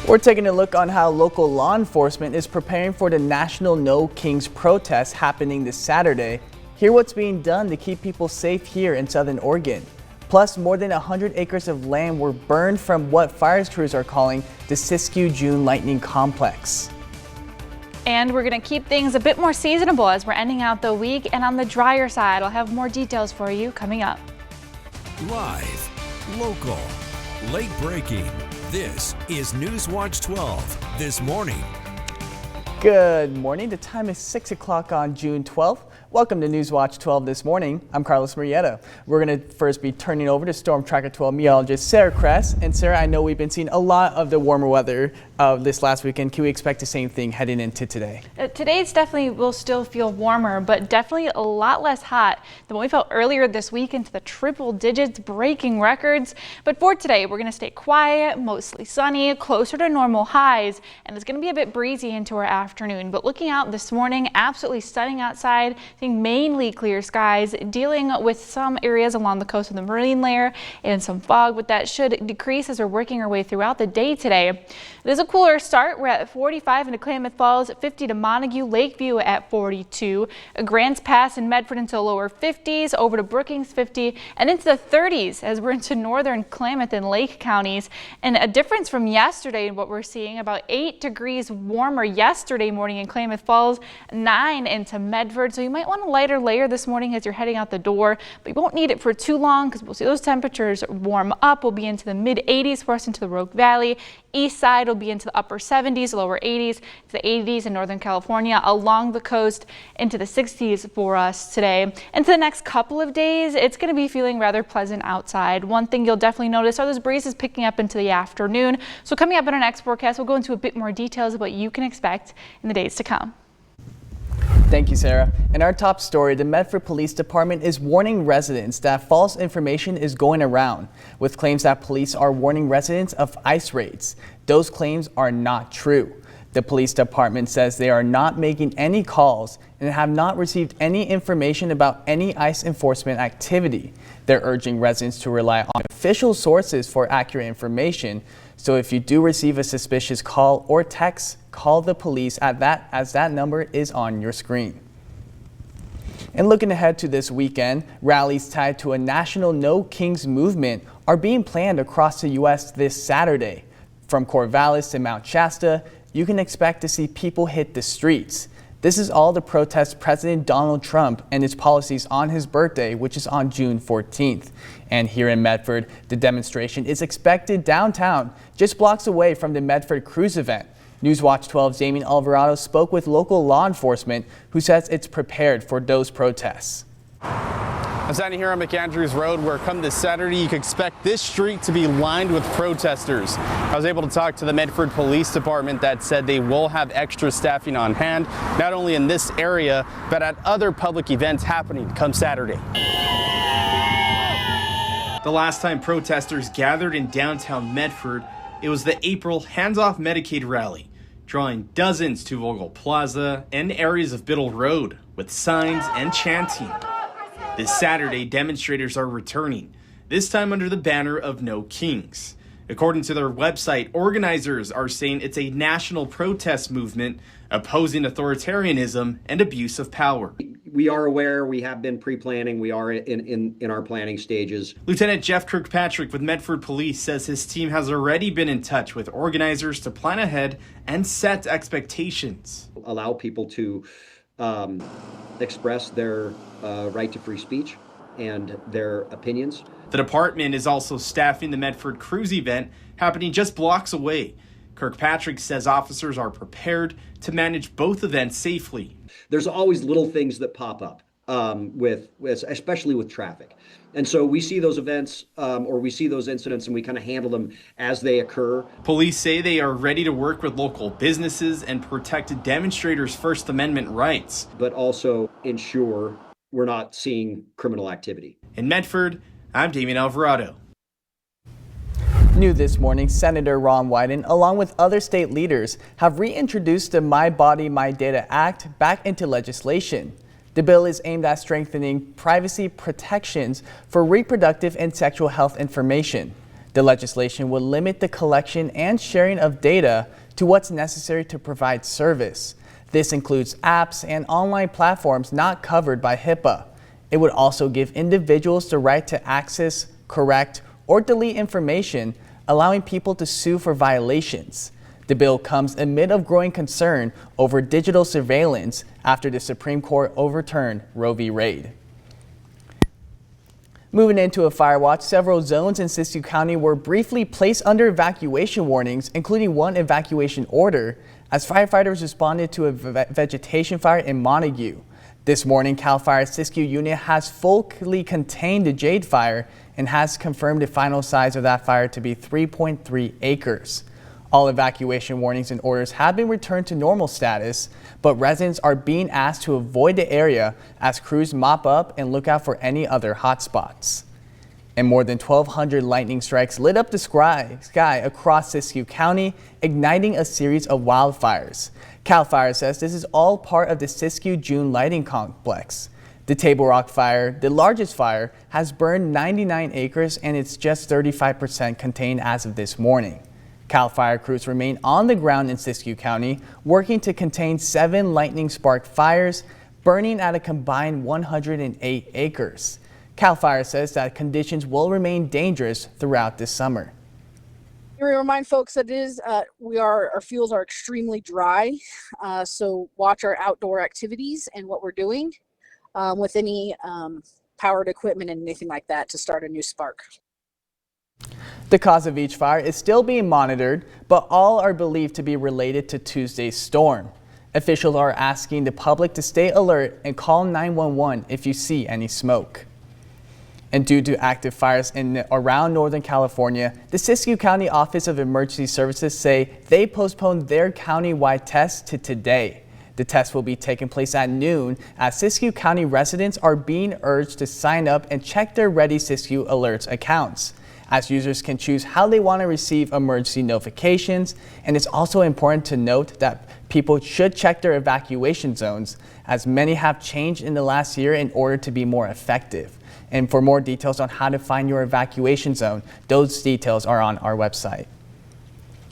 We're taking a look on how local law enforcement is preparing for the National No Kings protest happening this Saturday. Hear what's being done to keep people safe here in Southern Oregon. Plus, more than 100 acres of land were burned from what fire crews are calling the Siskiyou June Lightning Complex. And we're going to keep things a bit more seasonable as we're ending out the week and on the drier side. I'll have more details for you coming up. Live, local, late breaking. This is NewsWatch 12 this morning. Good morning. The time is 6 o'clock on June 12th. Welcome to NewsWatch 12 this morning. I'm Carlos Murrieta. We're going to first be turning over to Storm Tracker 12 meteorologist Sarah Kress. And Sarah, I know we've been seeing a lot of the warmer weather this last weekend. Can we expect the same thing heading into today? Today's definitely will still feel warmer, but definitely a lot less hot than what we felt earlier this week, into the triple digits, breaking records. But for today, we're going to stay quiet, mostly sunny, closer to normal highs, and it's going to be a bit breezy into our afternoon. But looking out this morning, absolutely stunning outside, seeing mainly clear skies, dealing with some areas along the coast of the marine layer and some fog, but that should decrease as we're working our way throughout the day today. It is a cooler start. We're at 45 into Klamath Falls, 50 to Montague, Lakeview at 42, Grants Pass in Medford into lower 50s, over to Brookings 50, and into the 30s as we're into northern Klamath and Lake counties. And a difference from yesterday in what we're seeing, about 8 degrees warmer yesterday morning in Klamath Falls, 9 into Medford. So you might want a lighter layer this morning as you're heading out the door, but you won't need it for too long because we'll see those temperatures warm up. We'll be into the mid 80s for us into the Rogue Valley. East side will be into the upper 70s, lower 80s, to the 80s in Northern California, along the coast into the 60s for us today. And for the next couple of days, it's going to be feeling rather pleasant outside. One thing you'll definitely notice are those breezes picking up into the afternoon. So coming up in our next forecast, we'll go into a bit more details of what you can expect in the days to come. Thank you, Sarah. In our top story, the Medford Police Department is warning residents that false information is going around, with claims that police are warning residents of ICE raids. Those claims are not true. The police department says they are not making any calls and have not received any information about any ICE enforcement activity. They're urging residents to rely on official sources for accurate information. So if you do receive a suspicious call or text, call the police as that number is on your screen. And looking ahead to this weekend, rallies tied to a national No Kings movement are being planned across the U.S. this Saturday. From Corvallis to Mount Shasta, you can expect to see people hit the streets. This is all to protest President Donald Trump and his policies on his birthday, which is on June 14th. And here in Medford, the demonstration is expected downtown, just blocks away from the Medford Cruise event. NewsWatch 12's Damien Alvarado spoke with local law enforcement, who says it's prepared for those protests. I'm standing here on McAndrews Road, where come this Saturday you can expect this street to be lined with protesters. I was able to talk to the Medford Police Department that said they will have extra staffing on hand, not only in this area, but at other public events happening come Saturday. The last time protesters gathered in downtown Medford, it was the April Hands Off Medicaid rally, drawing dozens to Vogel Plaza and areas of Biddle Road with signs and chanting. This Saturday, demonstrators are returning, this time under the banner of No Kings. According to their website, organizers are saying it's a national protest movement opposing authoritarianism and abuse of power. We are aware, we have been pre-planning, we are in our planning stages. Lieutenant Jeff Kirkpatrick with Medford Police says his team has already been in touch with organizers to plan ahead and set expectations. Allow people to express their right to free speech and their opinions. The department is also staffing the Medford Cruise event happening just blocks away. Kirkpatrick says officers are prepared to manage both events safely. There's always little things that pop up especially with traffic. And so we see those events or we see those incidents and we kind of handle them as they occur. Police say they are ready to work with local businesses and protect demonstrators' First Amendment rights, but also ensure we're not seeing criminal activity. In Medford, I'm Damien Alvarado. New this morning, Senator Ron Wyden, along with other state leaders, have reintroduced the My Body, My Data Act back into legislation. The bill is aimed at strengthening privacy protections for reproductive and sexual health information. The legislation would limit the collection and sharing of data to what's necessary to provide service. This includes apps and online platforms not covered by HIPAA. It would also give individuals the right to access, correct, or delete information, allowing people to sue for violations. The bill comes amid of growing concern over digital surveillance after the Supreme Court overturned Roe v. Wade. Moving into a fire watch, several zones in Siskiyou County were briefly placed under evacuation warnings, including one evacuation order, as firefighters responded to a vegetation fire in Montague. This morning, CAL FIRE Siskiyou unit has fully contained the Jade fire and has confirmed the final size of that fire to be 3.3 acres. All evacuation warnings and orders have been returned to normal status, but residents are being asked to avoid the area as crews mop up and look out for any other hotspots. And more than 1,200 lightning strikes lit up the sky across Siskiyou County, igniting a series of wildfires. CAL FIRE says this is all part of the Siskiyou June lighting complex. The Table Rock fire, the largest fire, has burned 99 acres and it's just 35% contained as of this morning. CAL FIRE crews remain on the ground in Siskiyou County, working to contain 7 lightning spark fires, burning at a combined 108 acres. CAL FIRE says that conditions will remain dangerous throughout this summer. We remind folks that our fuels are extremely dry, so watch our outdoor activities and what we're doing with any powered equipment and anything like that to start a new spark. The cause of each fire is still being monitored, but all are believed to be related to Tuesday's storm. Officials are asking the public to stay alert and call 911 if you see any smoke. And due to active fires around Northern California, the Siskiyou County Office of Emergency Services say they postponed their county-wide test to today. The test will be taking place at noon as Siskiyou County residents are being urged to sign up and check their Ready Siskiyou Alerts accounts, as users can choose how they want to receive emergency notifications. And it's also important to note that people should check their evacuation zones, as many have changed in the last year in order to be more effective. And for more details on how to find your evacuation zone, those details are on our website.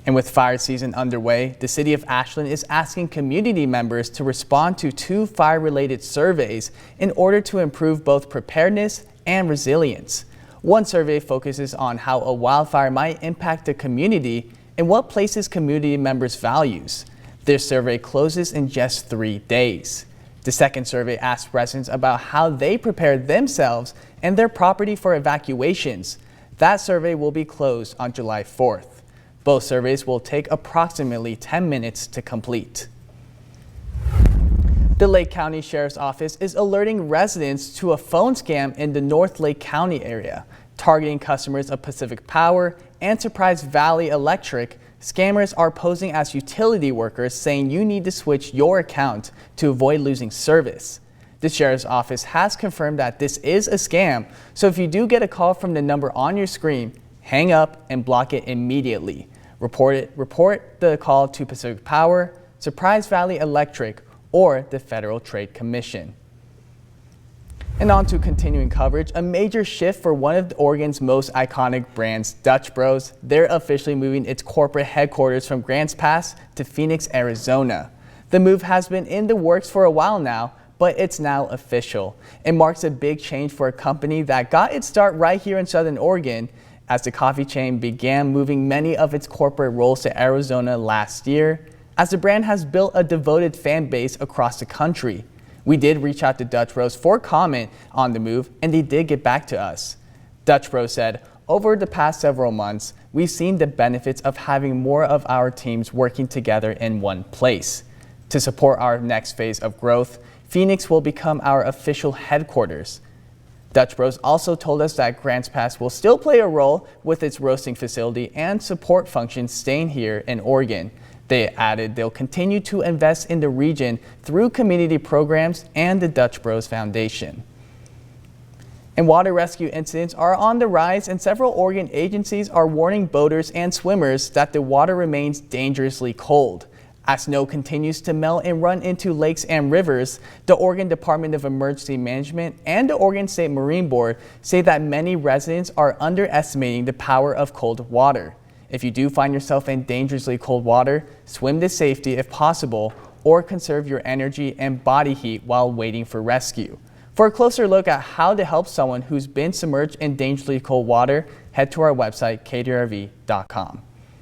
And with fire season underway, the city of Ashland is asking community members to respond to 2 fire-related surveys in order to improve both preparedness and resilience. One survey focuses on how a wildfire might impact the community and what places community members' values. This survey closes in just 3 days. The second survey asks residents about how they prepare themselves and their property for evacuations. That survey will be closed on July 4th. Both surveys will take approximately 10 minutes to complete. The Lake County Sheriff's Office is alerting residents to a phone scam in the North Lake County area. Targeting customers of Pacific Power and Surprise Valley Electric, scammers are posing as utility workers saying you need to switch your account to avoid losing service. The Sheriff's Office has confirmed that this is a scam, so if you do get a call from the number on your screen, hang up and block it immediately. Report the call to Pacific Power, Surprise Valley Electric, or the Federal Trade Commission. And on to continuing coverage, a major shift for one of Oregon's most iconic brands, Dutch Bros. They're officially moving its corporate headquarters from Grants Pass to Phoenix, Arizona. The move has been in the works for a while now, but it's now official. It marks a big change for a company that got its start right here in Southern Oregon, as the coffee chain began moving many of its corporate roles to Arizona last year, as the brand has built a devoted fan base across the country. We did reach out to Dutch Bros for comment on the move, and they did get back to us. Dutch Bros said, over the past several months, we've seen the benefits of having more of our teams working together in one place. To support our next phase of growth, Phoenix will become our official headquarters. Dutch Bros also told us that Grants Pass will still play a role with its roasting facility and support functions staying here in Oregon. They added they'll continue to invest in the region through community programs and the Dutch Bros Foundation. And water rescue incidents are on the rise, and several Oregon agencies are warning boaters and swimmers that the water remains dangerously cold. As snow continues to melt and run into lakes and rivers, the Oregon Department of Emergency Management and the Oregon State Marine Board say that many residents are underestimating the power of cold water. If you do find yourself in dangerously cold water, swim to safety if possible, or conserve your energy and body heat while waiting for rescue. For a closer look at how to help someone who's been submerged in dangerously cold water, head to our website, ktrv.com.